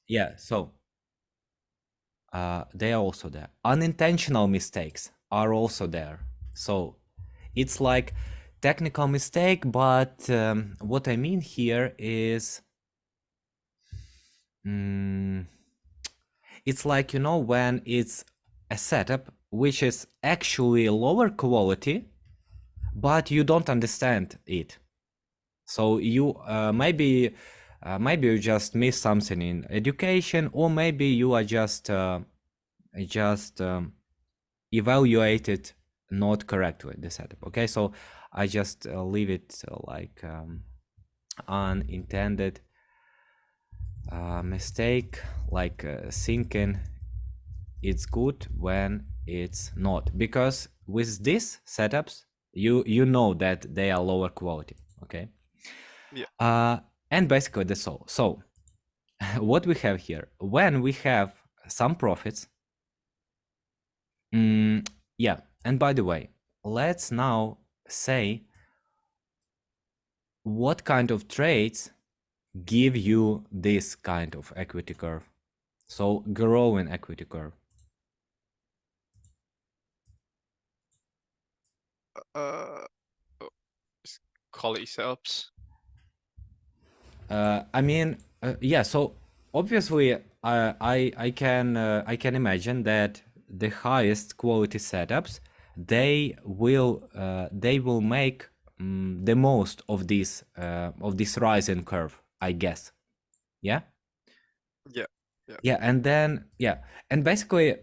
yeah, so they are also there. Unintentional mistakes are also there. So it's like technical mistake, but what I mean here is it's like, you know, when it's a setup which is actually lower quality, but you don't understand it. So you maybe you just miss something in education, or maybe you are just evaluated not correctly the setup. Okay, so I just leave it like unintended mistake, like thinking it's good when it's not, because with these setups you know that they are lower quality. Okay, Yeah. and basically that's all. So what we have here, when we have some profits, yeah, and by the way, let's now say what kind of trades give you this kind of equity curve. So growing equity curve. Uh, oh, quality setups. I mean, yeah. So obviously, I can imagine that the highest quality setups, they will make the most of this rising curve, I guess. Yeah. Yeah. Yeah. Yeah, and then yeah, and basically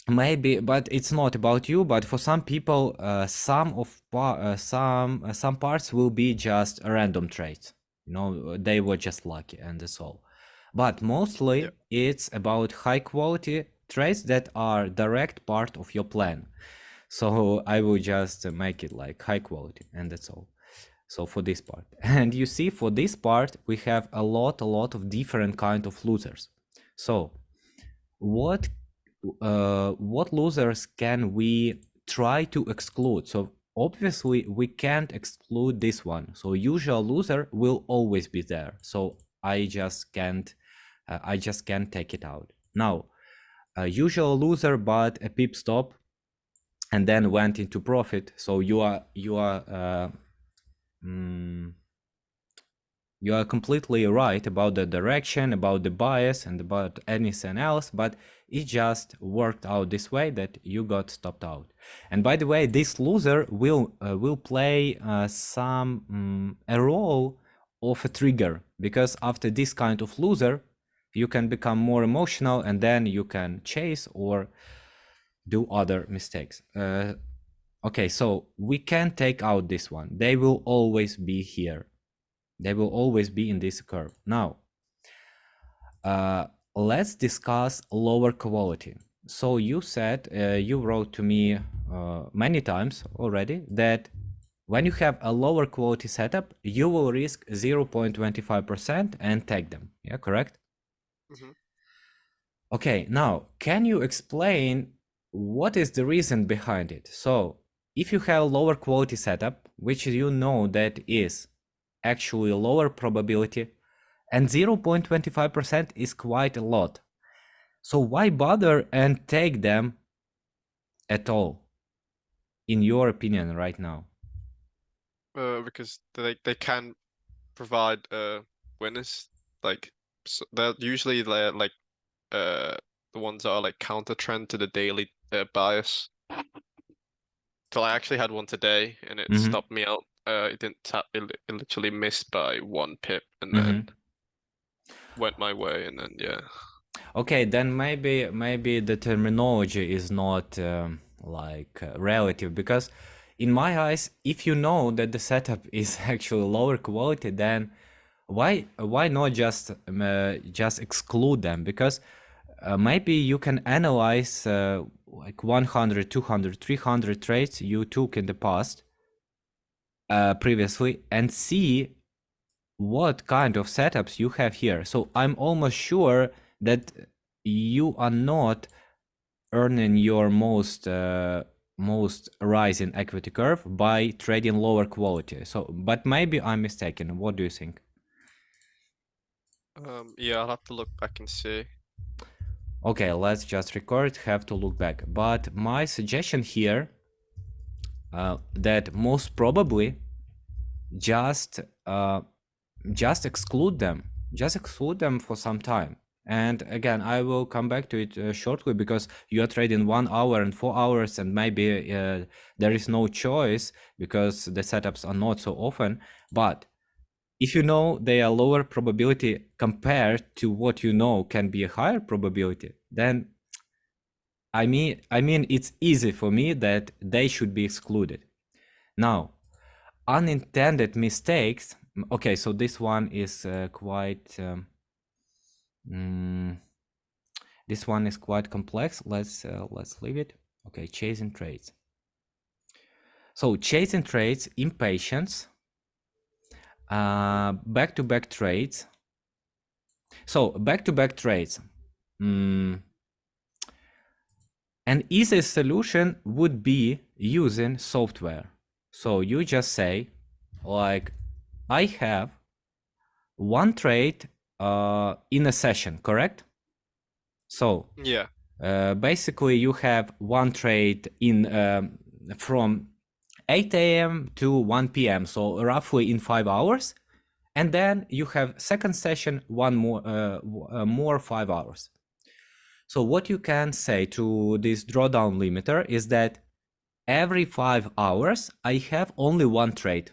maybe, but it's not about you. But for some people, some parts will be just random trades. You know, they were just lucky, and that's all. But Yeah. mostly, it's about high quality trades that are direct part of your plan. So I will just make it like high quality, and that's all. So for this part, and you see, for this part, we have a lot of different kind of losers. So what what losers can we try to exclude? So obviously we can't exclude this one. So usual loser will always be there. So I just can't take it out. Now, a usual loser but a pip stop and then went into profit. So you are completely right about the direction, about the bias, and about anything else, but it just worked out this way that you got stopped out. And by the way, this loser will play a role of a trigger, because after this kind of loser, you can become more emotional, and then you can chase or do other mistakes. Okay, so we can take out this one. They will always be here. They will always be in this curve. Now, let's discuss lower quality. So you said, you wrote to me many times already that when you have a lower quality setup, you will risk 0.25% and take them. Yeah, correct? Hmm. Okay, now, can you explain what is the reason behind it? So, if you have lower quality setup, which you know that is actually lower probability, and 0.25% is quite a lot. So why bother and take them at all, in your opinion, right now? Because they can provide winners. Like they're usually like uh the ones that are like counter trend to the daily bias. So I actually had one today and it Mm-hmm. stopped me out. It didn't tap. It literally missed by 1 pip and then Mm-hmm. went my way and then yeah. Okay, then maybe the terminology is not relative, because in my eyes, if you know that the setup is actually lower quality, then why not just exclude them? Because maybe you can analyze like 100, 200, 300 trades you took in the past previously, and see what kind of setups you have here. So I'm almost sure that you are not earning your most rise in equity curve by trading lower quality. So, but maybe I'm mistaken. What do you think? Yeah, I'll have to look back and see. Okay, let's just record, have to look back. But my suggestion here, that most probably just exclude them. Just exclude them for some time. And again, I will come back to it shortly, because you are trading 1 hour and 4 hours, and maybe there is no choice because the setups are not so often. But if you know they are lower probability compared to what you know can be a higher probability, then I mean it's easy for me that they should be excluded. Now, unintended mistakes. Okay, so this one is quite this one is quite complex. Let's leave it. Okay, chasing trades. So chasing trades, impatience, back-to-back trades. So back-to-back trades. An easy solution would be using software. So you just say, like, I have one trade in a session, correct? So Yeah. basically you have one trade in from 8 a.m. to 1 p.m. So roughly in 5 hours. And then you have second session, one more 5 hours. So what you can say to this drawdown limiter is that every 5 hours I have only one trade.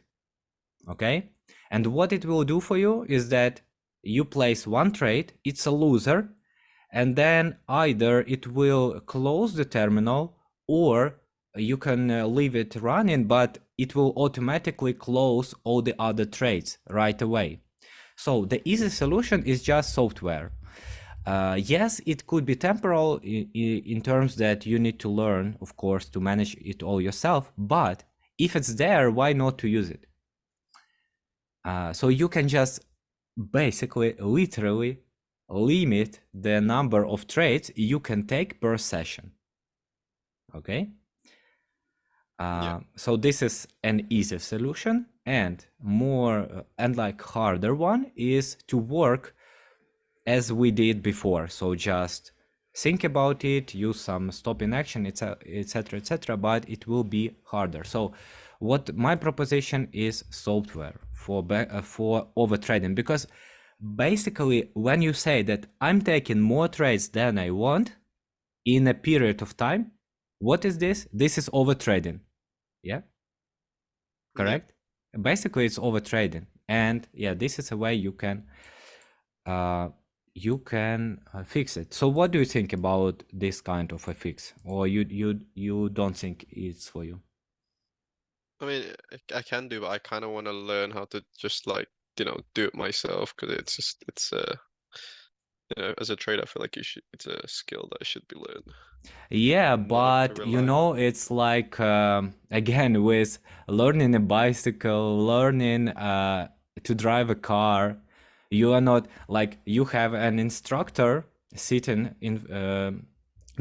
Okay? And what it will do for you is that you place one trade, it's a loser, and then either it will close the terminal, or you can leave it running, but it will automatically close all the other trades right away. So the easy solution is just software. Yes, it could be temporal in terms that you need to learn, of course, to manage it all yourself, but if it's there, why not to use it? So you can just basically, literally limit the number of trades you can take per session. Okay? So this is an easy solution, and more and like harder one is to work as we did before. So just think about it, use some stop in action, etc, etc, but it will be harder. So what my proposition is software for overtrading, because basically when you say that I'm taking more trades than I want in a period of time, what is this? This is overtrading. Yeah, correct. Yeah. Basically it's overtrading, and yeah, this is a way you can fix it. So what do you think about this kind of a fix, or you don't think it's for you? I mean, I can do, but I kind of want to learn how to just like, do it myself, because it's as a trader, I feel like it's a skill that should be learned. Yeah, Not like to but rely on. it's like again with learning a bicycle, learning to drive a car. You are not like, you have an instructor sitting in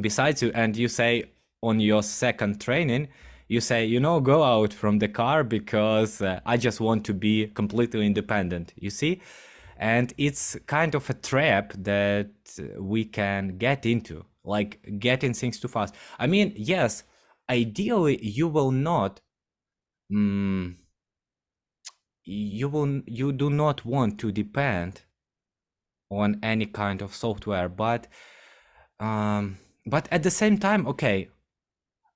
beside you, and you say on your second training, you say, go out from the car because I just want to be completely independent. You see? And it's kind of a trap that we can get into, like getting things too fast. I mean, yes, ideally you will not you do not want to depend on any kind of software, but at the same time, okay,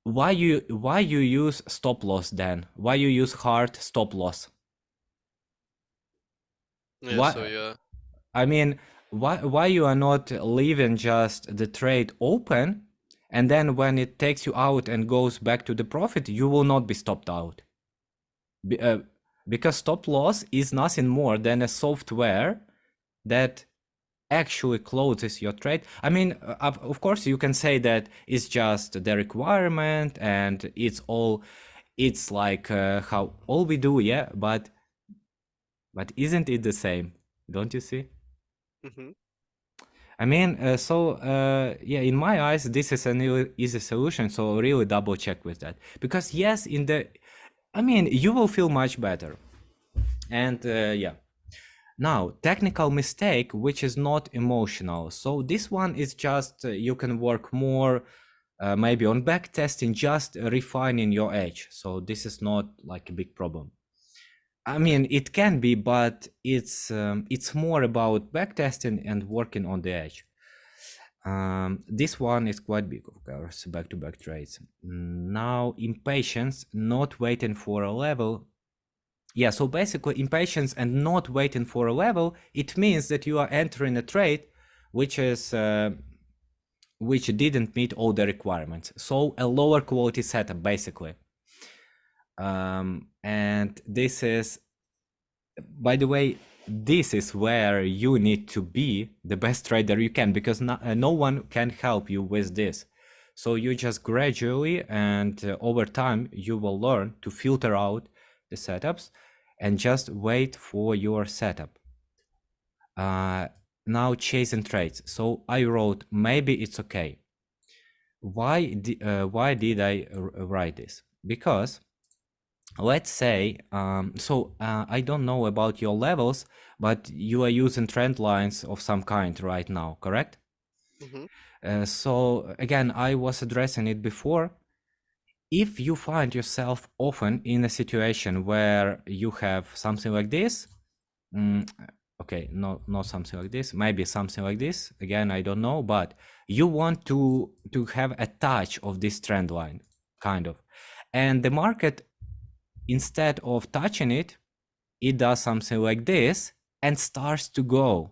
why you use stop loss then? Why you use hard stop loss? Yeah, so Why? yeah. I mean, why you are not leaving just the trade open, and then when it takes you out and goes back to the profit, you will not be stopped out? Because stop loss is nothing more than a software that actually closes your trade. I mean, of course, you can say that it's just the requirement and it's like how all we do, yeah, but isn't it the same? Don't you see? Mm-hmm. I mean, yeah, in my eyes, this is an easy solution. So really double check with that, because yes, I mean, you will feel much better, and yeah. Now, technical mistake, which is not emotional. So this one is just you can work more maybe on back testing, just refining your edge. So this is not like a big problem. I mean, it can be, but it's more about back testing and working on the edge. This one is quite big, of course, back-to-back trades. Now, impatience, not waiting for a level. Yeah, so basically impatience and not waiting for a level, it means that you are entering a trade which is which didn't meet all the requirements. So a lower quality setup, basically. And this is, by the way, this is where you need to be the best trader you can, because no one can help you with this. So you just gradually and over time, you will learn to filter out the setups and just wait for your setup. Now chasing trades. So I wrote, maybe it's okay. Why did I write this? Because let's say, I don't know about your levels, but you are using trend lines of some kind right now, correct? So again, I was addressing it before. If you find yourself often in a situation where you have something like this, okay, not something like this, maybe something like this, again, I don't know, but you want to have a touch of this trend line, kind of. And the market, instead of touching it, it does something like this and starts to go.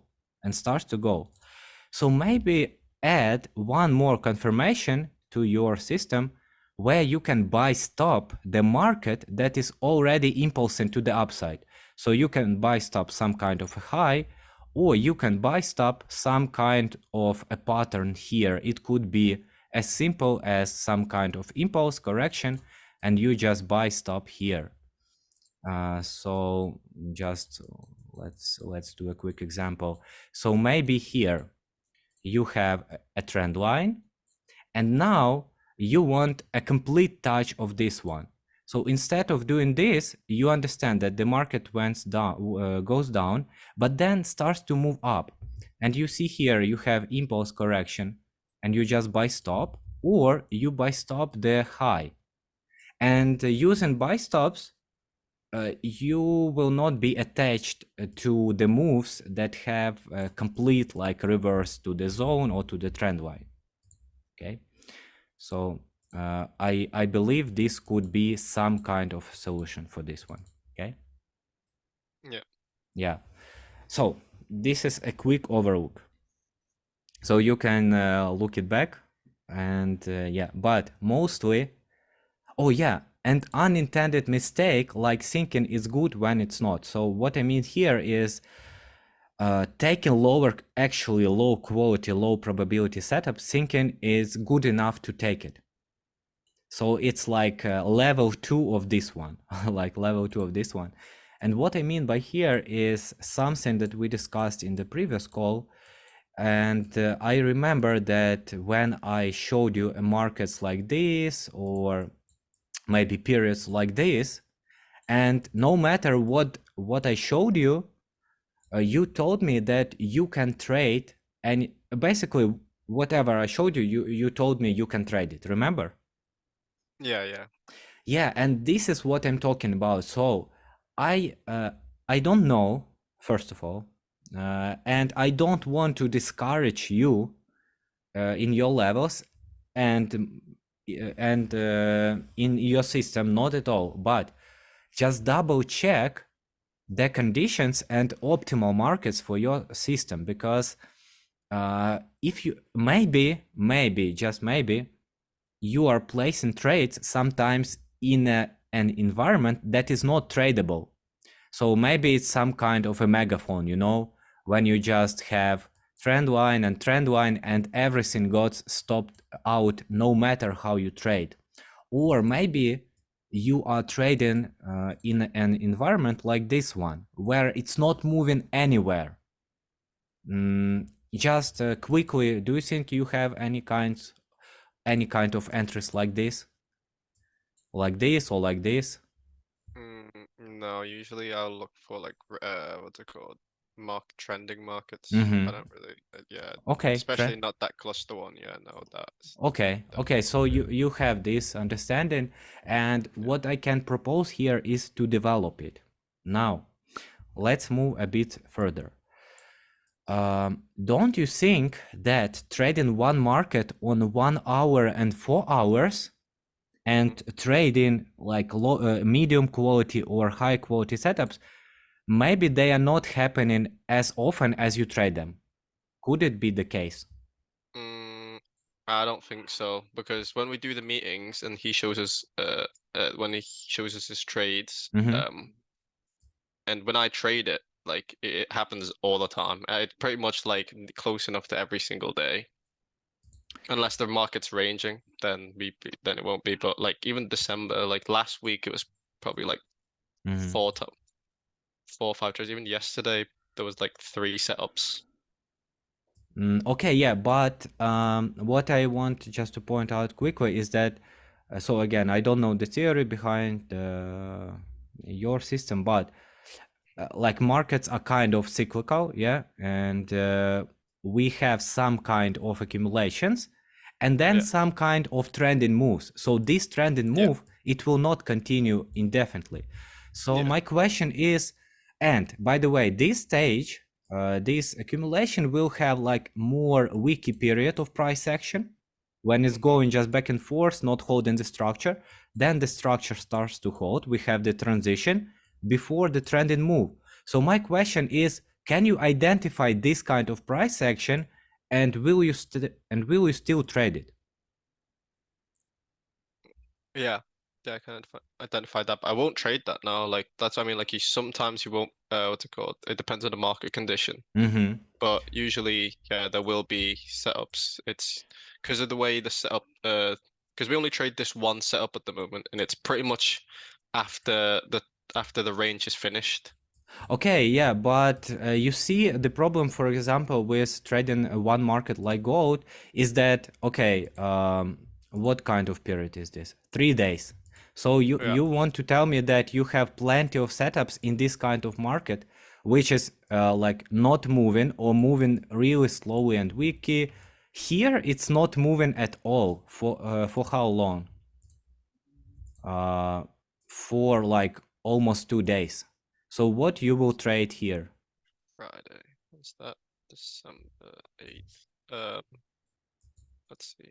So maybe add one more confirmation to your system where you can buy stop the market that is already impulsing to the upside. So you can buy stop some kind of a high, or you can buy stop some kind of a pattern here. It could be as simple as some kind of impulse correction, and you just buy stop here. So just let's do a quick example. So maybe here you have a trend line, and now you want a complete touch of this one. So instead of doing this, you understand that the market went down, goes down, but then starts to move up. And you see here you have impulse correction, and you just buy stop, or you buy stop the high. And using buy stops, you will not be attached to the moves that have a complete like reverse to the zone or to the trend line. Okay, so I believe this could be some kind of solution for this one. Okay. Yeah. So this is a quick overlook. So you can look it back, and yeah, but mostly. Oh yeah, and unintended mistake like thinking is good when it's not. So what I mean here is taking actually low quality, low probability setup, thinking is good enough to take it. So it's like level 2 of this one, like level 2 of this one. And what I mean by here is something that we discussed in the previous call. And I remember that when I showed you markets like this, or maybe periods like this, and no matter what I showed you, you told me that you can trade, and basically whatever I showed you, you told me you can trade it, remember? Yeah, and this is what I'm talking about. So I don't know, first of all, and I don't want to discourage you in your levels and in your system, not at all, but just double check the conditions and optimal markets for your system, because if you maybe just maybe you are placing trades sometimes in an environment that is not tradable. So maybe it's some kind of a megaphone, you know, when you just have trend line and everything got stopped out no matter how you trade. Or maybe you are trading in an environment like this one, where it's not moving anywhere. Just quickly, do you think you have any kind of entries like this? Like this or like this? No, usually I'll look for like what's it called? trending markets. Mm-hmm. I don't really, yeah, Okay, especially not that cluster one. Yeah, no, that's okay. So you have this understanding, and yeah. what I can propose here is to develop it. Now, let's move a bit further. Don't you think that trading one market on 1 hour and 4 hours and trading like medium quality or high quality setups, maybe they are not happening as often as you trade them? Could it be the case? I don't think so, because when we do the meetings and he shows us when he shows us his trades, Mm-hmm. and when I trade it, like it happens all the time. It's pretty much like close enough to every single day. Unless the market's ranging, then then it won't be. But like even December, like last week, it was probably like Mm-hmm. four to 4 or 5 trades. Even yesterday, there was like 3 setups. Okay, yeah, but what I want just to point out quickly is that, so again, I don't know the theory behind your system, but like markets are kind of cyclical, yeah, and we have some kind of accumulations and then Yeah, some kind of trending moves. So this trending yeah, move, it will not continue indefinitely. So yeah. my question is, and by the way, this stage, this accumulation will have like more wiki period of price action when it's hmm going just back and forth, not holding the structure. Then the structure starts to hold. We have the transition before the trending move. So my question is, can you identify this kind of price action, and will you still trade it? Yeah, yeah. I can identify that, but I won't trade that now. Like that's what I mean. Like you sometimes you won't. What's it called? It depends on the market condition. Mm-hmm. But usually, yeah, there will be setups. It's because of the way the setup, because we only trade this one setup at the moment, and it's pretty much after the range is finished. Okay, yeah, but you see, the problem, for example, with trading one market like gold is that, okay, what kind of period is this? 3 days. So you Yeah, you want to tell me that you have plenty of setups in this kind of market, which is like not moving or moving really slowly and weaky. Here, it's not moving at all. For how long? uh, for like almost 2 days. So what you will trade here? Friday. What's that? December 8th. Let's see.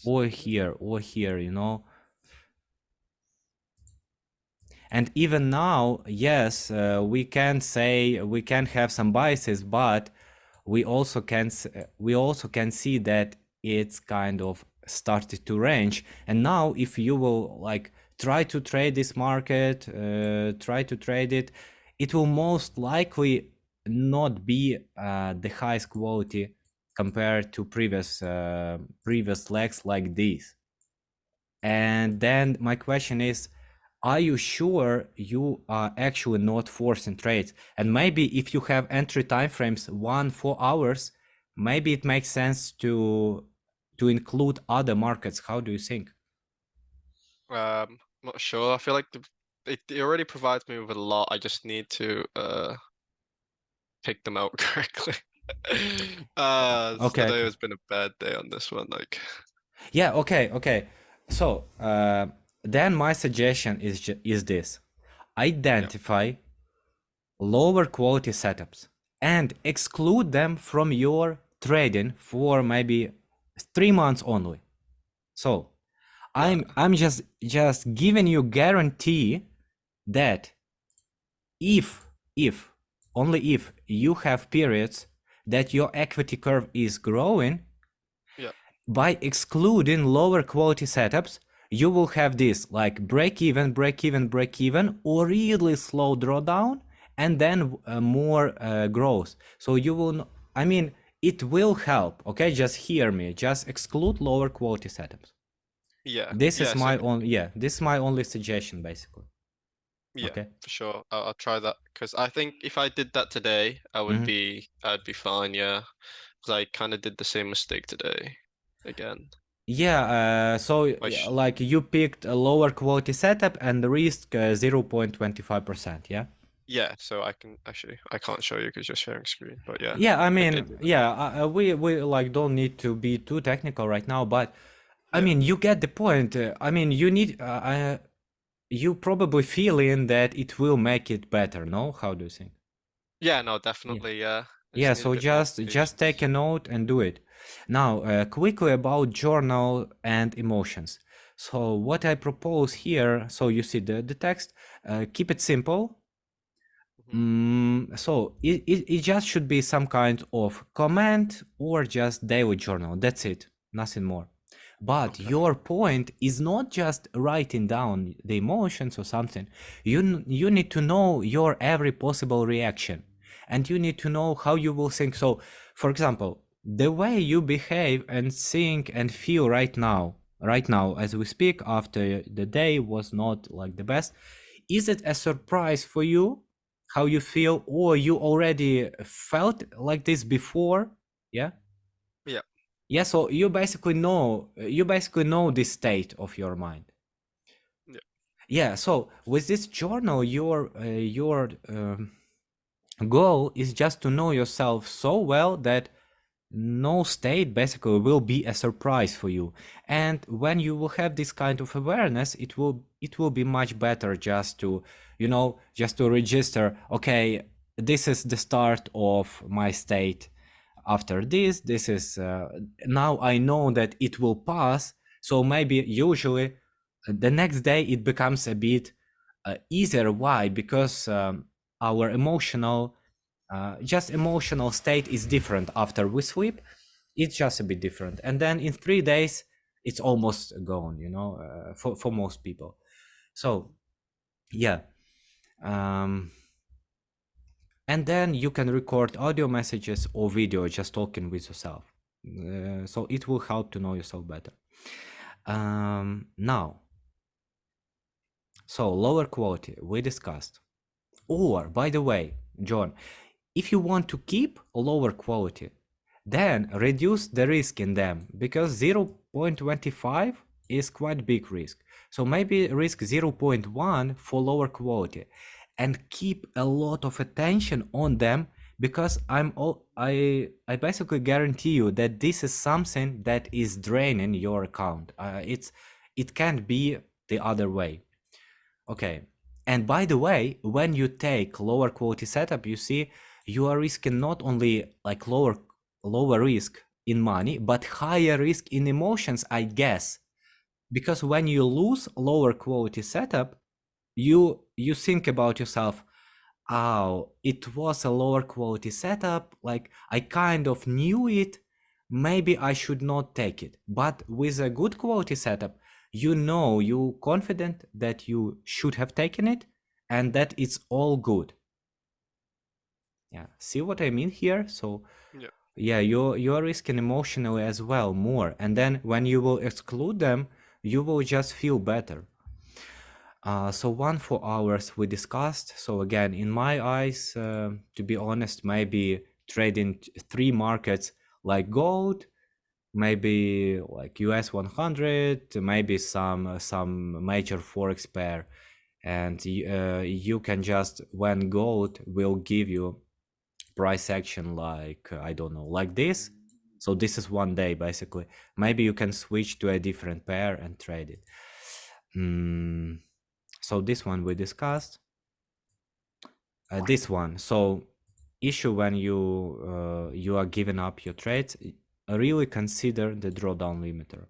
Or here, you know. And even now, yes, we can say we can have some biases, but we also can see that it's kind of started to range. And now, if you will like try to trade this market, try to trade it, it will most likely not be the highest quality compared to previous legs like this. And then my question is, are you sure you are actually not forcing trades? And maybe if you have entry timeframes 1-4 hours, maybe it makes sense to include other markets. How do you think? Not sure. I feel like it already provides me with a lot. I just need to pick them out correctly. Okay, Today okay. has been a bad day on this one. Like, Yeah, okay, okay. So then my suggestion is this: yeah, identify lower quality setups and exclude them from your trading for maybe 3 months only. So yeah, I'm just giving you guarantee that if only if you have periods that your equity curve is growing, yeah, by excluding lower quality setups, you will have this like break even, break even, break even, or really slow drawdown, and then more growth. So you will, I mean, it will help. Okay, just hear me. Just exclude lower quality setups. yeah, This is yeah. So my only, yeah, this is my only suggestion basically. yeah, Okay. for sure. I'll try that because I think if I did that today, Mhm. I'd be fine. Yeah, because I kind of did the same mistake today again. Yeah, so Like, like you picked a lower quality setup and the risk 0.25%, yeah? yeah, so I can actually, I can't show you because you're sharing screen, but yeah, Yeah, I I did mean, do that. yeah, we like don't need to be too technical right now, but I Yeah. mean, you get the point. I mean, you need you probably feeling that it will make it better, no? How do you think? Yeah, no, Yeah. definitely, yeah. I just Yeah, need a so bit more just take patience. a note and do it. Now, quickly about journal and emotions. So what I propose here, so you see the text, keep it simple. Hmm. So it just should be some kind of comment or just daily journal. That's it, nothing more. But Okay. your point is not just writing down the emotions or something. You need to know your every possible reaction, and you need to know how you will think. So, for example, the way you behave and think and feel right now as we speak, after the day was not like the best, is it a surprise for you how you feel, or you already felt like this before? Yeah. Yeah. Yeah, so you basically know the state of your mind. Yeah. Yeah, so with this journal, your goal is just to know yourself so well that no state basically will be a surprise for you. And when you will have this kind of awareness, it will be much better just to, just to register, okay, this is the start of my state. After this is now I know that it will pass. So maybe usually the next day it becomes a bit easier. Why? Because our emotional state is different after we sleep. It's just a bit different, and then in 3 days it's almost gone, for most people. So yeah. um and then you can record audio messages or video just talking with yourself. So it will help to know yourself better. Now, so lower quality we discussed. Or, by the way, John, if you want to keep lower quality, then reduce the risk in them, because 0.25 is quite big risk. So maybe risk 0.1 for lower quality and keep a lot of attention on them, because I basically guarantee you that this is something that is draining your account. It can't be the other way. Okay. And by the way, when you take lower quality setup, you see you are risking not only like lower risk in money, but higher risk in emotions, I guess. Because when you lose lower quality setup, you think about yourself, oh, it was a lower quality setup, like I kind of knew it, maybe I should not take it. But with a good quality setup, you confident that you should have taken it and that it's all good. Yeah, see what I mean here? So Yeah. yeah, you're risking emotionally as well more, and then when you will exclude them, you will just feel better. So 1 4 hours we discussed. So again, in my eyes, to be honest, maybe trading 3 markets like gold, maybe like US 100, maybe some major forex pair, and you can just, when gold will give you price action like I don't know, like this. So this is one day basically. Maybe you can switch to a different pair and trade it. Mm, so this one we discussed. This one. So issue when you are giving up your trades. Really consider the drawdown limiter.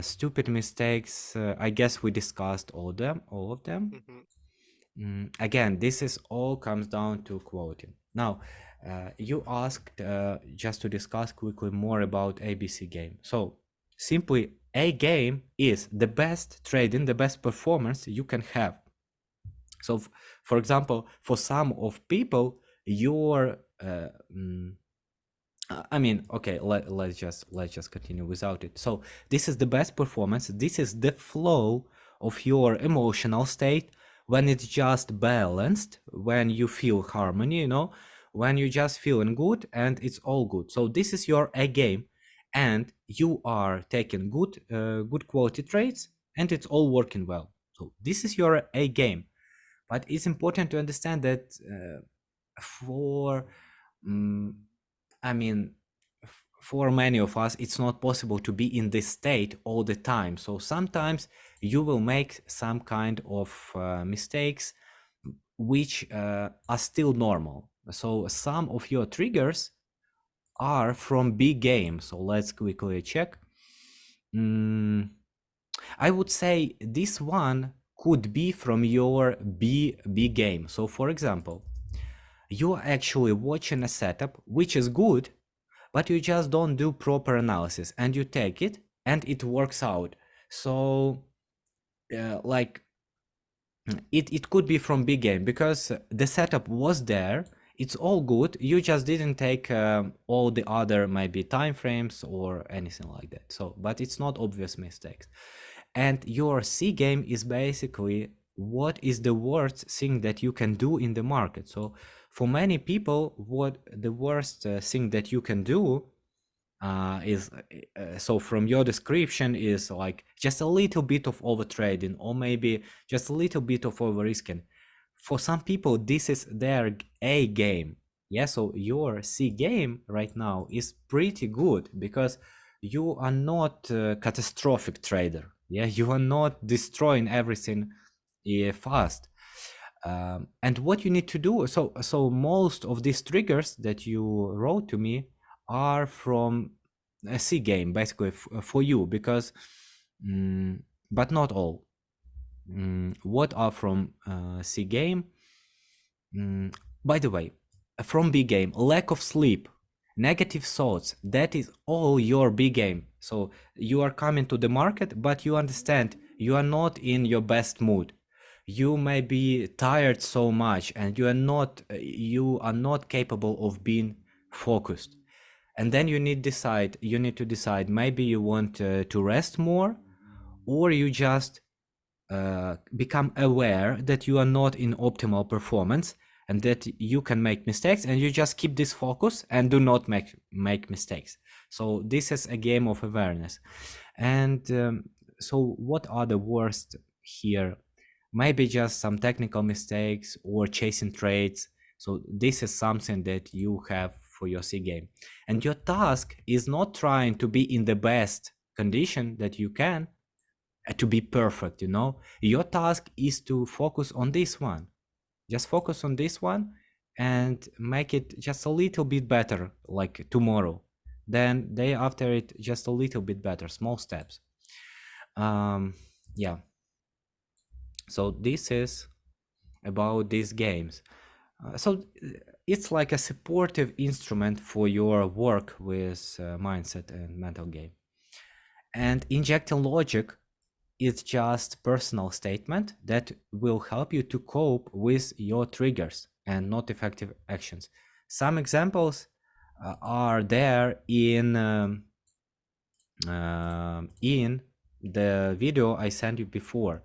Stupid mistakes. I guess we discussed all of them. All of them. Hmm. Again, this is all comes down to quality. Now, you asked just to discuss quickly more about ABC game. So simply, a game is the best trading, the best performance you can have. So, for example, for some of people, your I mean, okay, let's just continue without it. So this is the best performance. This is the flow of your emotional state when it's just balanced, when you feel harmony, when you just feeling good and it's all good. So this is your A game. and you are taking good quality trades, and it's all working well. So this is your A game. But it's important to understand that for I mean, for many of us, it's not possible to be in this state all the time. So sometimes you will make some kind of mistakes which are still normal. So some of your triggers are from big game. So let's quickly check. I would say this one could be from your B game. So for example, you are actually watching a setup which is good, but you just don't do proper analysis, and you take it and it works out. So like it could be from big game because the setup was there, it's all good, you just didn't take all the other maybe time frames or anything like that. So but it's not obvious mistakes. And your C game is basically what is the worst thing that you can do in the market. So for many people, what the worst thing that you can do is so from your description is like just a little bit of over trading or maybe just a little bit of over risking. For some people, this is their A game. Yeah, so your C game right now is pretty good because you are not a catastrophic trader. Yeah, you are not destroying everything fast. And what you need to do, so most of these triggers that you wrote to me are from a C game, basically for you, because, but not all. What are from C game? By the way, from B game, lack of sleep, negative thoughts, that is all your B game. So you are coming to the market, but you understand you are not in your best mood. You may be tired so much and you are not capable of being focused. And then you need to decide maybe you want to rest more, or you just become aware that you are not in optimal performance and that you can make mistakes, and you just keep this focus and do not make mistakes. So this is a game of awareness. And so what are the worst here? Maybe just some technical mistakes or chasing trades. So this is something that you have for your C game. And your task is not trying to be in the best condition that you can, to be perfect, you know. Your task is to focus on this one. Just focus on this one and make it just a little bit better, like tomorrow. Then day after it, just a little bit better, small steps. Yeah. So this is about these games. So it's like a supportive instrument for your work with mindset and mental game. And injecting logic is just personal statement that will help you to cope with your triggers and not effective actions. Some examples are there in the video I sent you before.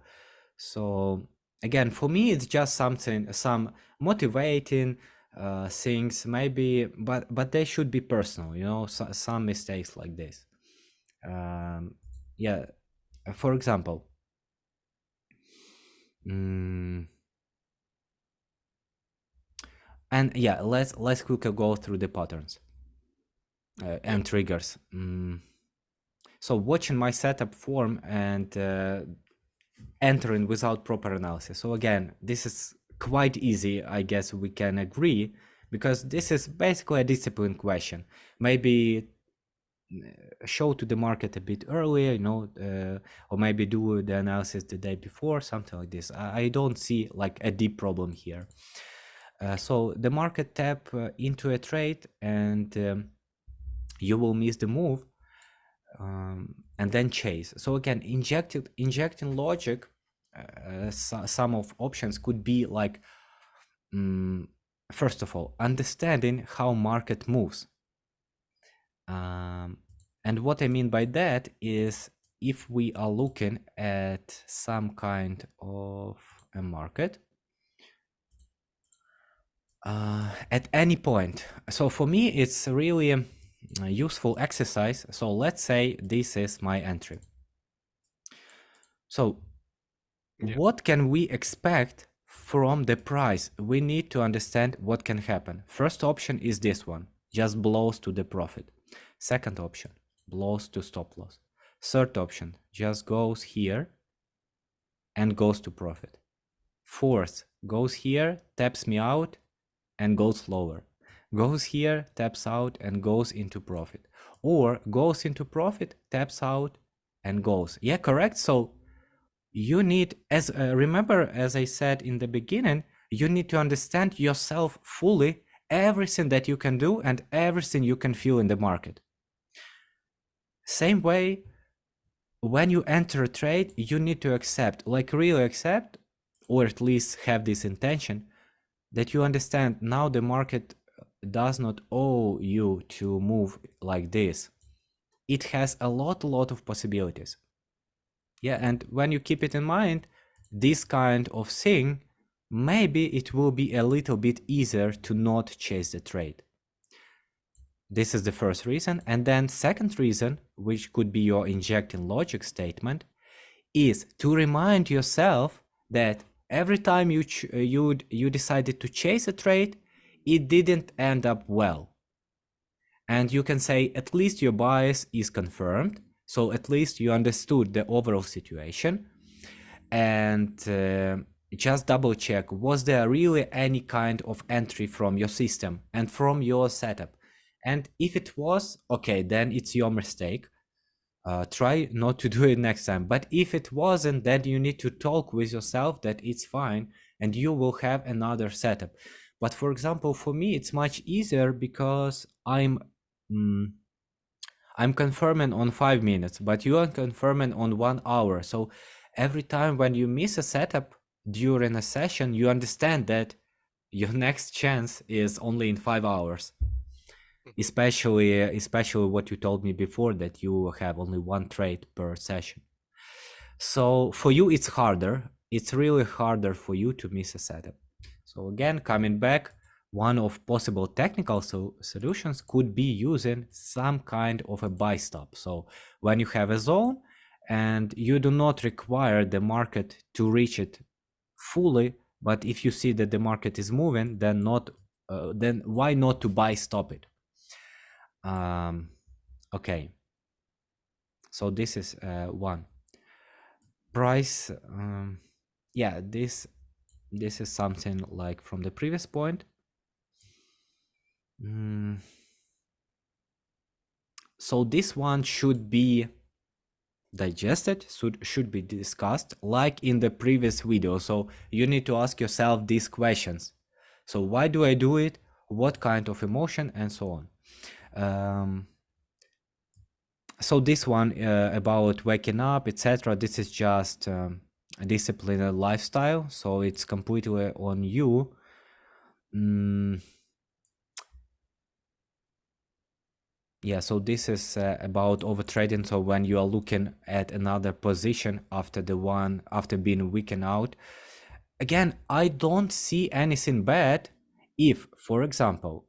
So again, for me, it's just some motivating things, maybe, but they should be personal, you know, some mistakes like this. Yeah, for example, and yeah, let's quickly go through the patterns and triggers. So watching my setup form and entering without proper analysis. So again, this is quite easy, I guess we can agree, because this is basically a discipline question. Maybe show to the market a bit earlier, you know, or maybe do the analysis the day before, something like this. I don't see like a deep problem here. So the market tap into a trade and you will miss the move, and then chase. So again, injecting logic, some of options could be like, first of all, understanding how market moves. And what I mean by that is, if we are looking at some kind of a market at any point. So for me, it's really useful exercise. So let's say this is my entry. So Yeah. what can we expect from the price? We need to understand what can happen. First option is this one, just blows to the profit. Second option, blows to stop loss. Third option, just goes here and goes to profit. Fourth, goes here, taps me out and goes lower. Goes here, taps out and goes into profit. Or goes into profit, taps out and goes. Yeah, correct. So you need, as remember, as I said in the beginning, you need to understand yourself fully, everything that you can do and everything you can feel in the market. Same way, when you enter a trade, you need to accept, like really accept, or at least have this intention that you understand now the market does not owe you to move like this. It has a lot of possibilities. Yeah, and when you keep it in mind, this kind of thing, maybe it will be a little bit easier to not chase the trade. This is the first reason. And then second reason, which could be your injecting logic statement, is to remind yourself that every time you decided to chase a trade, it didn't end up well. And you can say at least your bias is confirmed. So at least you understood the overall situation. And just double check, was there really any kind of entry from your system and from your setup? And if it was, okay, then it's your mistake. Try not to do it next time. But if it wasn't, then you need to talk with yourself that it's fine and you will have another setup. But for example, for me, it's much easier because I'm confirming on 5 minutes, but you are confirming on 1 hour. So every time when you miss a setup during a session, you understand that your next chance is only in 5 hours. Especially what you told me before, that you have only one trade per session. So for you, it's harder. It's really harder for you to miss a setup. So again, coming back, one of possible technical solutions could be using some kind of a buy stop. So when you have a zone and you do not require the market to reach it fully, but if you see that the market is moving, then why not to buy stop it? Okay, so this is one price. Yeah, this is something like from the previous point. So this one should be digested, should be discussed like in the previous video. So you need to ask yourself these questions. So why do I do it? What kind of emotion, and so on. So this one about waking up, etc. This is just a disciplined lifestyle. So it's completely on you. Yeah, so this is about overtrading. So when you are looking at another position after being weakened out, again, I don't see anything bad if, for example,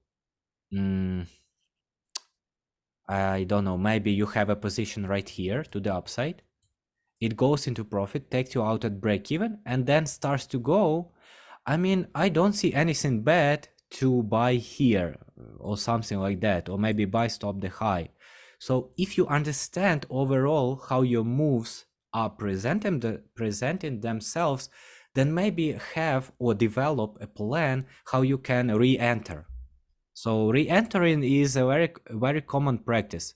I don't know, maybe you have a position right here to the upside. It goes into profit, takes you out at break even, and then starts to go. I mean, I don't see anything bad to buy here or something like that, or maybe buy stop the high. So if you understand overall how your moves are presenting themselves, then maybe have or develop a plan how you can re-enter. So re-entering is a very common practice.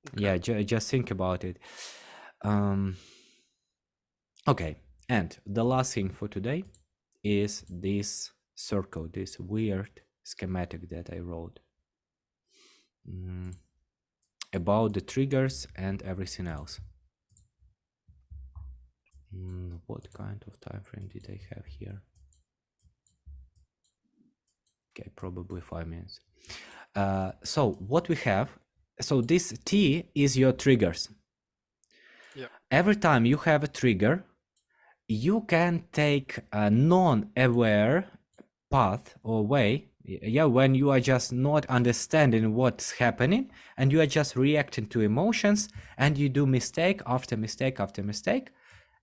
Okay. Yeah, just think about it. Okay, and the last thing for today is this circle, this weird schematic that I wrote about the triggers and everything else. What kind of time frame did I have here? Okay, probably 5 minutes. So what we have, so this T is your triggers. Yeah. Every time you have a trigger, you can take a non-aware path or way, Yeah, when you are just not understanding what's happening and you are just reacting to emotions and you do mistake after mistake after mistake,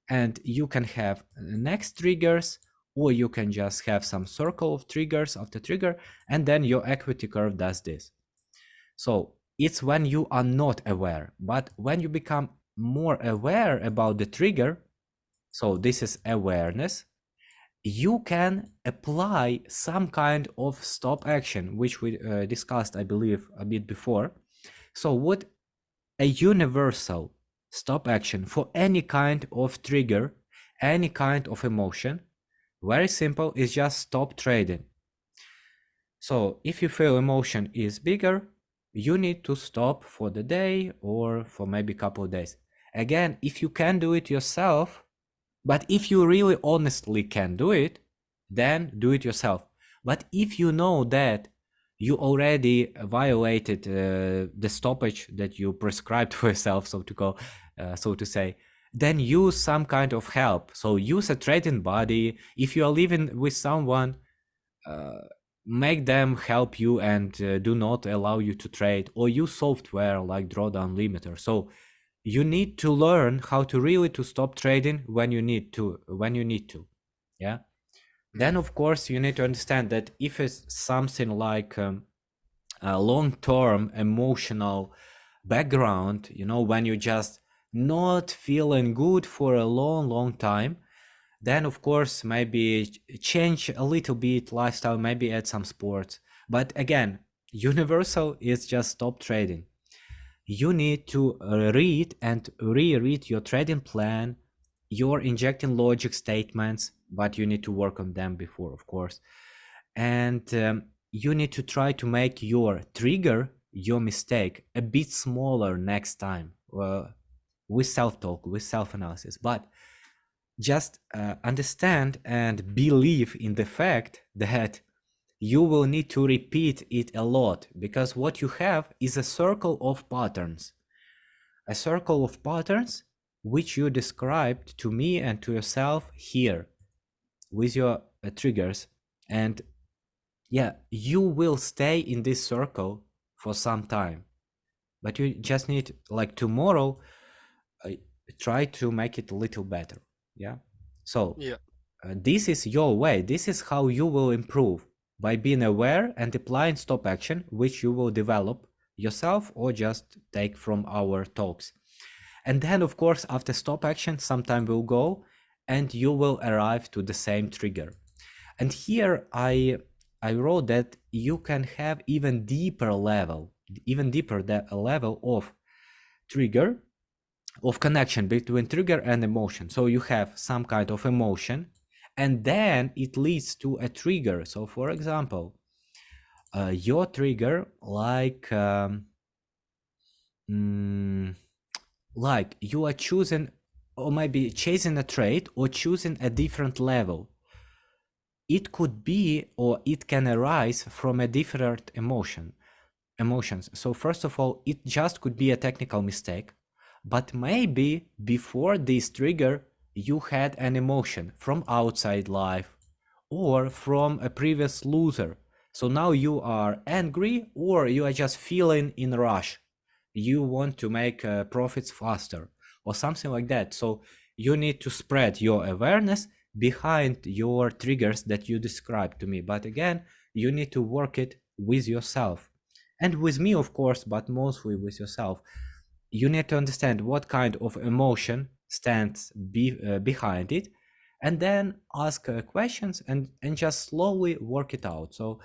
and you can have next triggers, or you can just have some circle of triggers after trigger, and then your equity curve does this. So it's when you are not aware, but when you become more aware about the trigger, so this is awareness, you can apply some kind of stop action, which we discussed, I believe, a bit before. So what a universal stop action for any kind of trigger, any kind of emotion, very simple, is just stop trading. So if you feel emotion is bigger, you need to stop for the day or for maybe a couple of days. Again, if you can do it yourself, but if you really honestly can do it, then do it yourself. But if you know that you already violated the stoppage that you prescribed for yourself, so to say, then use some kind of help. So use a trading buddy. If you are living with someone, make them help you and do not allow you to trade, or use software like Drawdown Limiter. So you need to learn how to really to stop trading when you need to, yeah. Then of course you need to understand that if it's something like a long-term emotional background, when you just not feeling good for a long time, then of course maybe change a little bit lifestyle, maybe add some sports. But again, universal is just stop trading. You need to read and reread your trading plan. You're injecting logic statements, but you need to work on them before, of course. And you need to try to make your trigger, your mistake, a bit smaller next time, with self-talk, with self-analysis. But just understand and believe in the fact that you will need to repeat it a lot, because what you have is a circle of patterns. A circle of patterns which you described to me and to yourself here with your triggers. And yeah, you will stay in this circle for some time. But you just need, like tomorrow, try to make it a little better. Yeah. So Yeah. this is your way. This is how you will improve, by being aware and applying stop action, which you will develop yourself or just take from our talks. And then, of course, after stop action, some time will go and you will arrive to the same trigger. And here I wrote that you can have even deeper level of trigger, of connection between trigger and emotion. So you have some kind of emotion, and then it leads to a trigger. So for example, your trigger, like you are choosing, or maybe chasing a trade, or choosing a different level. It could be, or it can arise from a different emotions. So first of all, it just could be a technical mistake, but maybe before this trigger you had an emotion from outside life or from a previous loser. So now you are angry, or you are just feeling in a rush. You want to make profits faster or something like that. So you need to spread your awareness behind your triggers that you described to me. But again, you need to work it with yourself and with me, of course, but mostly with yourself. You need to understand what kind of emotion stands behind it, and then ask questions and just slowly work it out. So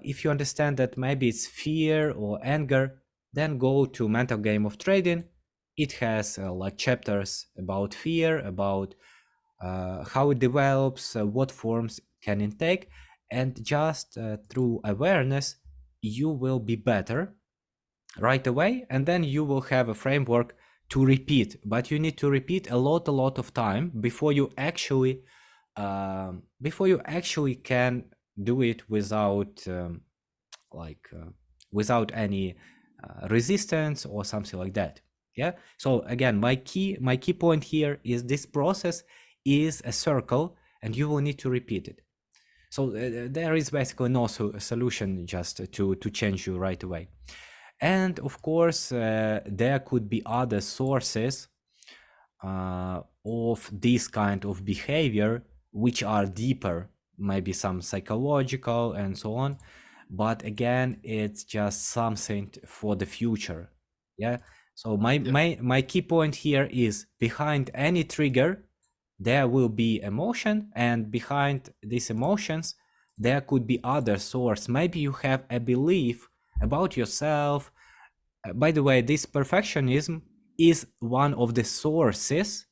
if you understand that maybe it's fear or anger, then go to Mental Game of Trading. It has like chapters about fear, about how it develops, what forms can it take, and just through awareness you will be better right away, and then you will have a framework to repeat. But you need to repeat a lot of time before you actually can do it without without any resistance or something like that. Yeah. So again, my key point here is this process is a circle and you will need to repeat it. So there is basically no solution just to change you right away. And of course, there could be other sources of this kind of behavior which are deeper, maybe some psychological and so on. But again, it's just something for the future. Yeah. So my key point here is behind any trigger, there will be emotion, and behind these emotions, there could be other source. Maybe you have a belief about yourself. By the way, this perfectionism is one of the sources.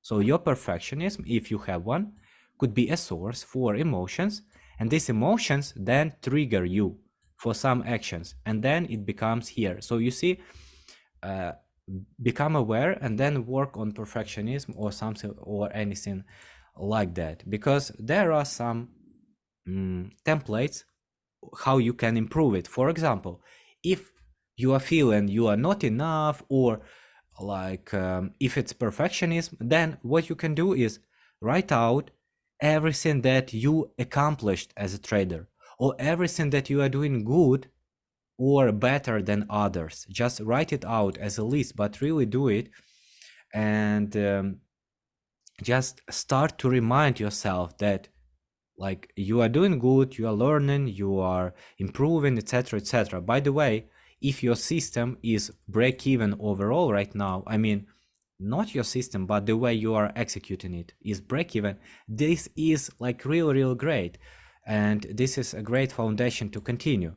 So your perfectionism, if you have one, could be a source for emotions, and these emotions then trigger you for some actions, and then it becomes here. So you see, become aware and then work on perfectionism or something or anything like that, because there are some templates how you can improve it. For example, if you are feeling you are not enough, or like if it's perfectionism, then what you can do is write out everything that you accomplished as a trader, or everything that you are doing good or better than others. Just write it out as a list, but really do it. And just start to remind yourself that like you are doing good, you are learning, you are improving, etc., etc. By the way, if your system is break even overall right now, I mean, not your system, but the way you are executing it is break even, this is like real great. And this is a great foundation to continue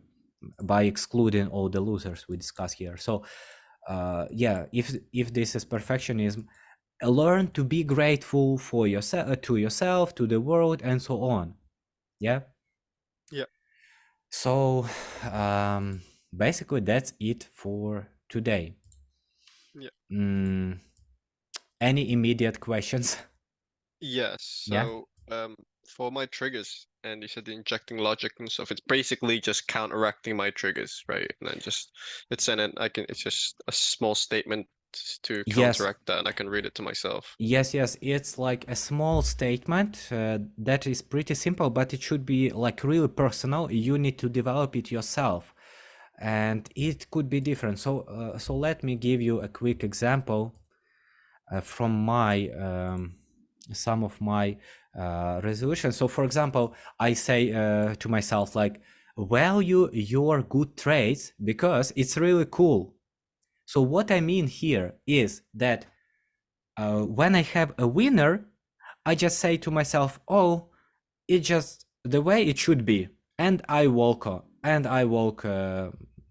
by excluding all the losers we discuss here. So yeah, if this is perfectionism, learn to be grateful for yourself, to yourself, to the world, and so on. Yeah. Yeah. So basically that's it for today. Yeah. Any immediate questions? Yes. Yeah. So for my triggers, and you said the injecting logic and stuff, it's basically just counteracting my triggers, right? And then just it's just a small statement to Yes. counteract that, and I can read it to myself. Yes, it's like a small statement that is pretty simple, but it should be like really personal. You need to develop it yourself, and it could be different. So let me give you a quick example from my some of my resolutions. So for example, I say to myself like, value your good trades because it's really cool. So what I mean here is that when I have a winner, I just say to myself, oh, it's just the way it should be, and I walk on, and I walk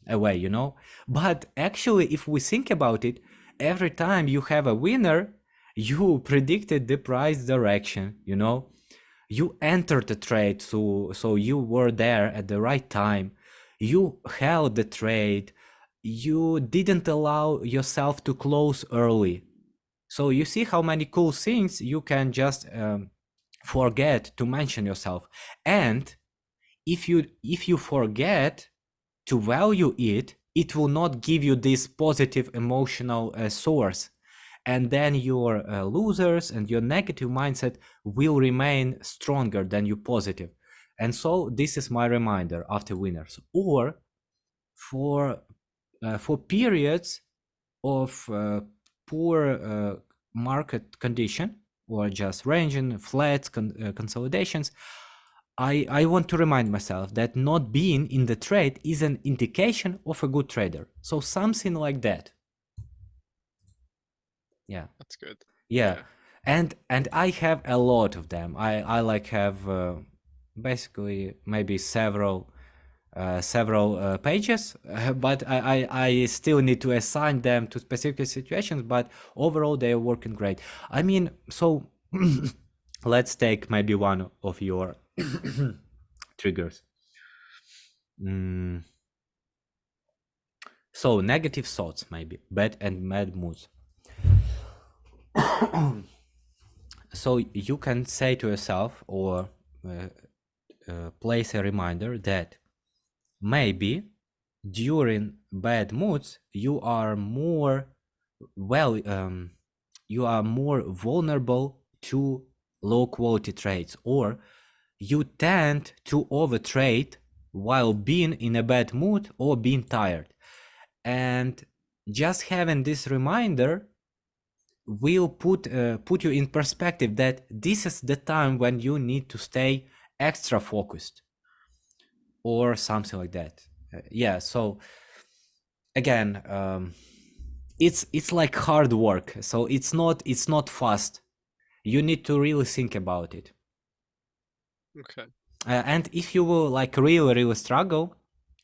away, you know. But actually, if we think about it, every time you have a winner, you predicted the price direction, you know. You entered the trade, so you were there at the right time. You held the trade. You didn't allow yourself to close early. So you see how many cool things you can just forget to mention yourself. And if you forget to value it, it will not give you this positive emotional source. And then your losers and your negative mindset will remain stronger than your positive. And so this is my reminder after winners. Or for periods of poor market condition, or just ranging flats consolidations, I want to remind myself that not being in the trade is an indication of a good trader. So something like that. Yeah. That's good. Yeah. Yeah. And I have a lot of them. I like have basically maybe several pages, but I still need to assign them to specific situations, but overall they are working great. I mean, so let's take maybe one of your triggers. So negative thoughts, maybe bad and mad moods. So you can say to yourself, or place a reminder that maybe during bad moods you are more you are more vulnerable to low quality trades, or you tend to overtrade while being in a bad mood or being tired. And just having this reminder will put you in perspective that this is the time when you need to stay extra focused or something like that. Yeah, so again, it's like hard work, so it's not fast. You need to really think about it. Okay. And if you will like really struggle,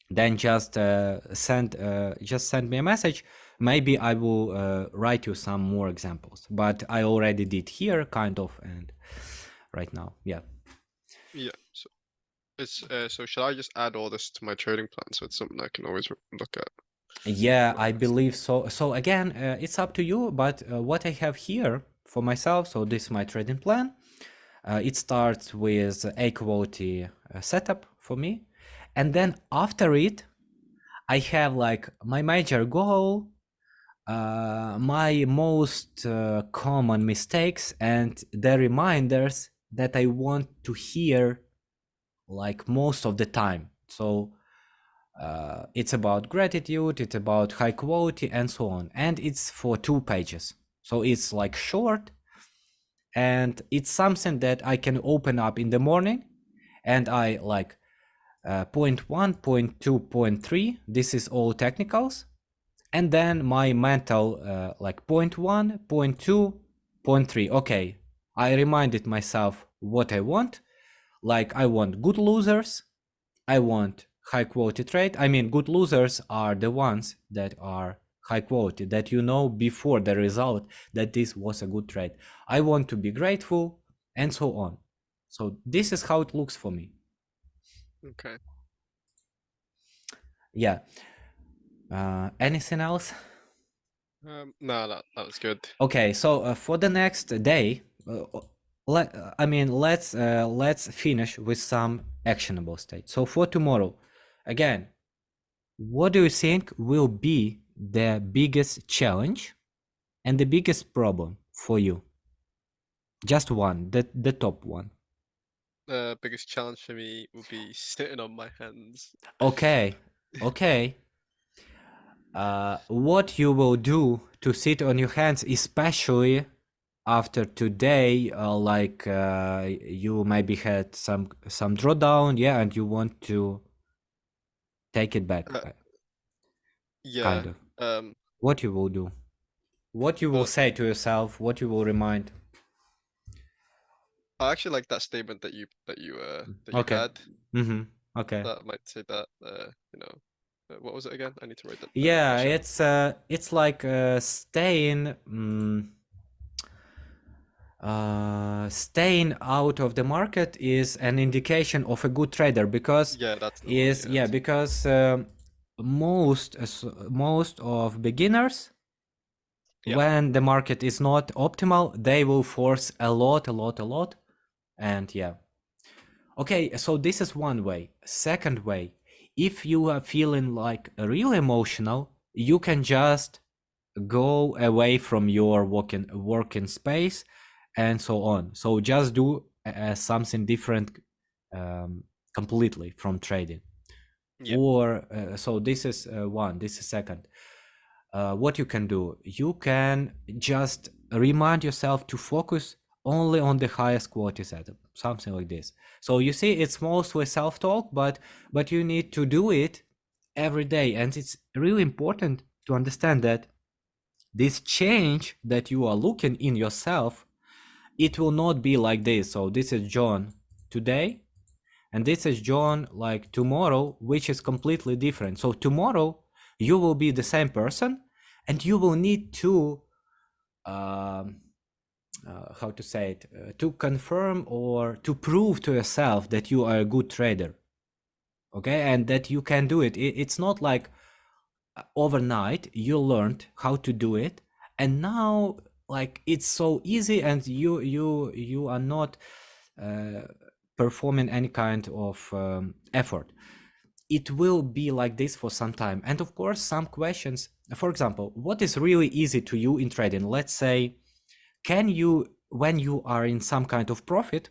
then just send me a message. Maybe I will write you some more examples, but I already did here kind of, and right now, yeah. Yeah. So it's so should I just add all this to my trading plan so it's something I can always look at? Yeah, I believe so. So again, it's up to you, but what I have here for myself, so this is my trading plan. It starts with a quality setup for me, and then after it I have like my major goal, my most common mistakes, and the reminders that I want to hear like most of the time. So it's about gratitude, it's about high quality, and so on. And it's for 2 pages. So it's like short, and it's something that I can open up in the morning, and I like point 1, point 2, point 3. This is all technicals. And then my mental like point 1, point 2, point 3. Okay, I reminded myself what I want. Like I want good losers, I want high quality trade. I mean, good losers are the ones that are high quality, that you know before the result that this was a good trade. I want to be grateful, and so on. So this is how it looks for me. Okay. Yeah. Anything else? No, that was good. Okay, so for the next day, let's finish with some actionable state. So for tomorrow, again, what do you think will be the biggest challenge and the biggest problem for you? Just one, the top one. Biggest challenge for me would be sitting on my hands. Okay, okay. What you will do to sit on your hands, especially after today, you maybe had some drawdown, yeah, and you want to take it back, Yeah. kind of. Um. What you will do? What you will Well, say to yourself? What you will remind? I actually like that statement that you Okay. had. Mm-hmm. Okay. That might say that. What was it again? I need to write that. Yeah, Actually, it's like staying out of the market is an indication of a good trader, because yeah, that's the one. Yeah. because most of beginners, Yeah. when the market is not optimal, they will force a lot, and yeah. Okay, so this is one way. Second way, if you are feeling like real emotional, you can just go away from your working space and so on. So just do something different completely from trading. Yeah. Or so this is one. This is second. What you can do, you can just remind yourself to focus only on the highest quality setup, something like this. So you see, it's mostly self-talk, but you need to do it every day, and it's really important to understand that this change that you are looking in yourself, it will not be like this. So this is John today, and this is John like tomorrow, which is completely different. So tomorrow you will be the same person, and you will need to how to say it, to confirm or to prove to yourself that you are a good trader, okay, and that you can do it. It's not like overnight you learned how to do it, and now like it's so easy, and you are not performing any kind of effort. It will be like this for some time. And of course, some questions, for example, what is really easy to you in trading? Let's say, can you, when you are in some kind of profit,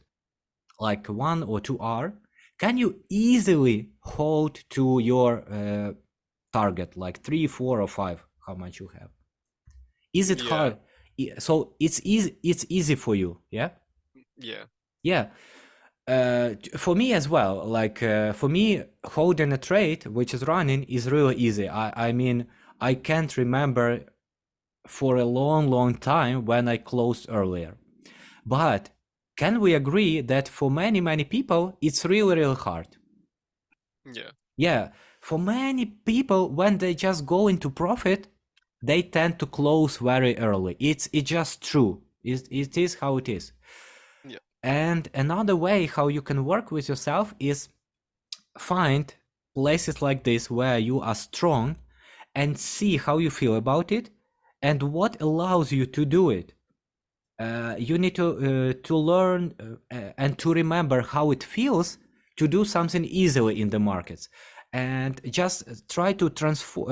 like 1 or 2 hour, can you easily hold to your target, like 3, 4, or 5, how much you have? Is it Yeah. hard? So it's easy for you, yeah? Yeah. Yeah. For me as well, like for me, holding a trade which is running is really easy. I mean, I can't remember for a long time when I closed earlier. But can we agree that for many people, it's really hard? Yeah. Yeah, for many people, when they just go into profit, they tend to close very early. It's just true. It is how it is. Yeah. And another way how you can work with yourself is find places like this where you are strong and see how you feel about it and what allows you to do it. You need to learn and to remember how it feels to do something easily in the markets, and just try to transform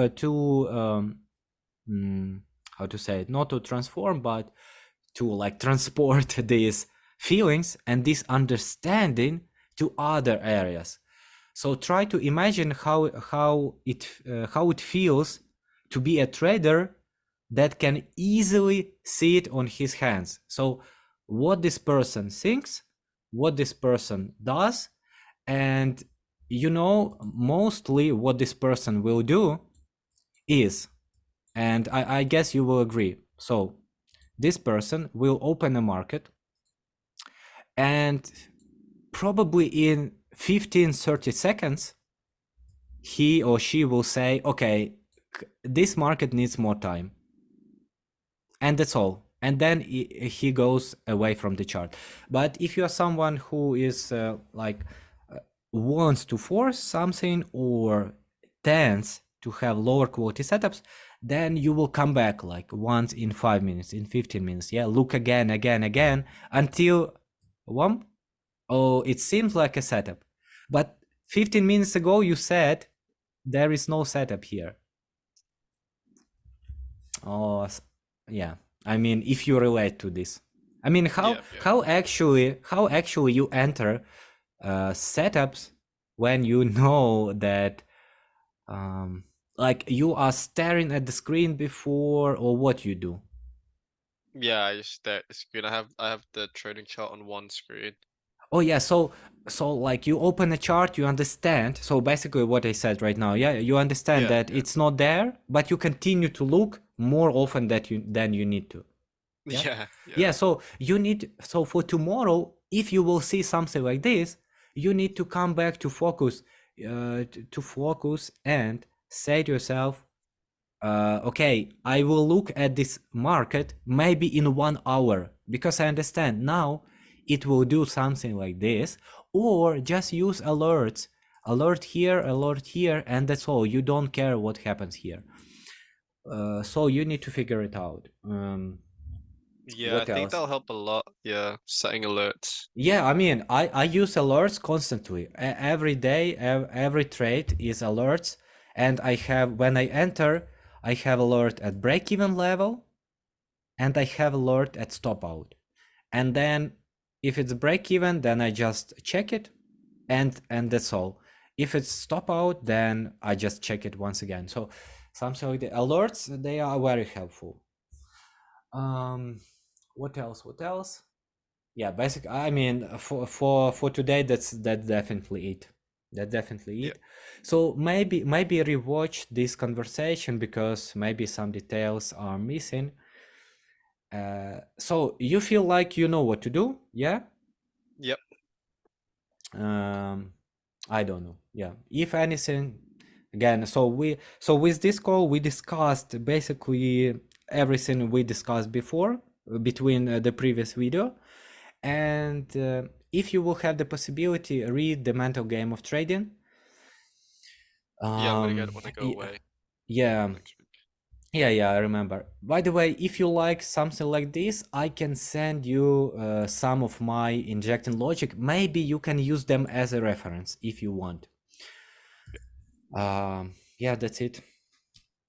how to say it, not to transform but to like transport these feelings and this understanding to other areas. So try to imagine how it feels to be a trader that can easily see it on his hands. So what this person thinks, what this person does, and you know mostly what this person will do is, and I guess you will agree. So this person will open a market and probably in 15-30 seconds he or she will say, okay, this market needs more time, and that's all, and then he goes away from the chart. But if you are someone who is wants to force something or tends to have lower quality setups, then you will come back like once in 5 minutes, in 15 minutes, yeah, look again until one, oh, it seems like a setup, but 15 minutes ago you said there is no setup here. Oh, yeah. I mean, if you relate to this, I mean, Yeah. how actually you enter setups when you know that like you are staring at the screen before, or what you do? Yeah. I just stare at the screen. I have the trading chart on one screen. Oh yeah, so like you open a chart, you understand. So basically what I said right now, yeah, you understand Yeah. that Yeah. it's not there, but you continue to look more often than you need to. Yeah. Yeah. Yeah, Yeah. so you need, so for tomorrow, if you will see something like this, you need to come back to focus, to focus and say to yourself, okay, I will look at this market maybe in 1 hour, because I understand now it will do something like this, or just use alerts, alert here, and that's all. You don't care what happens here. So you need to figure it out. Yeah. I What think else? that'll help a lot. Yeah. Setting alerts. Yeah, I mean, I use alerts constantly. Every day, every trade is alerts, and I have, when I enter, I have alert at break-even level, and I have alert at stop out. And then if it's break-even, then I just check it, and that's all. If it's stop out, then I just check it once again. So something like the alerts, they are very helpful. What else? What else? Yeah, basically, I mean, for today, that's definitely it. That definitely Yeah. it. So maybe rewatch this conversation because maybe some details are missing. So you feel like you know what to do, yeah? Yep. I don't know. Yeah, if anything, again, so with this call we discussed basically everything we discussed before between the previous video. And if you will have the possibility, read The Mental Game of Trading. Yeah. I'm gonna get Um, it when I go y- away yeah, next week. yeah, I remember. By the way, if you like something like this, I can send you some of my injecting logic. Maybe you can use them as a reference if you want. Yeah, that's it.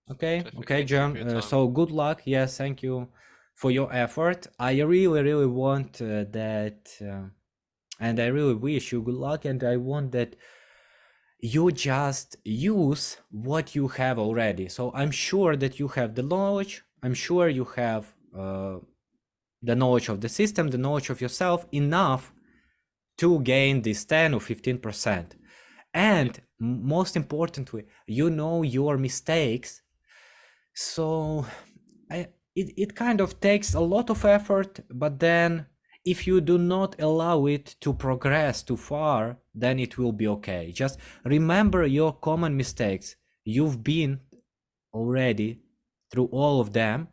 Perfect. Okay, Thank you for John. your time. So good luck. Yes, thank you for your effort. I really want that. And I really wish you good luck, and I want that you just use what you have already. So I'm sure that you have the knowledge. I'm sure you have the knowledge of the system, the knowledge of yourself enough to gain this 10 or 15%. And most importantly, you know your mistakes. So it kind of takes a lot of effort, but then if you do not allow it to progress too far, then it will be okay. Just remember your common mistakes. You've been already through all of them,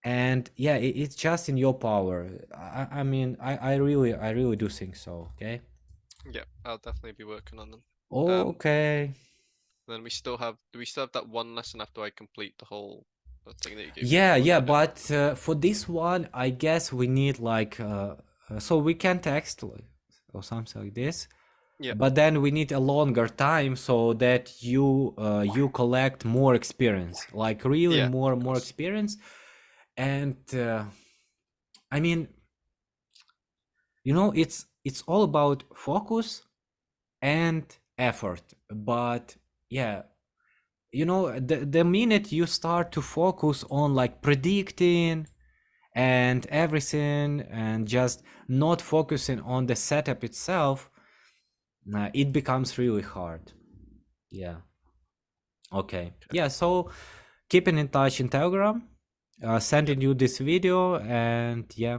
and yeah, it's just in your power. I mean, I really do think so. Okay. Yeah, I'll definitely be working on them. Okay. Then do we still have that one lesson after I complete the whole thing that you gave me Yeah, before? yeah, No, I don't. but for this one, I guess we need like so we can text or something like this, Yeah, but then we need a longer time so that you collect more experience, like really yeah, of more course. experience. And I mean, you know, it's all about focus and effort. But yeah, you know, the minute you start to focus on like predicting and everything and just not focusing on the setup itself, it becomes really hard. Yeah. Okay. Okay. Yeah, so keeping in touch in Telegram, Yep. sending you this video, and yeah,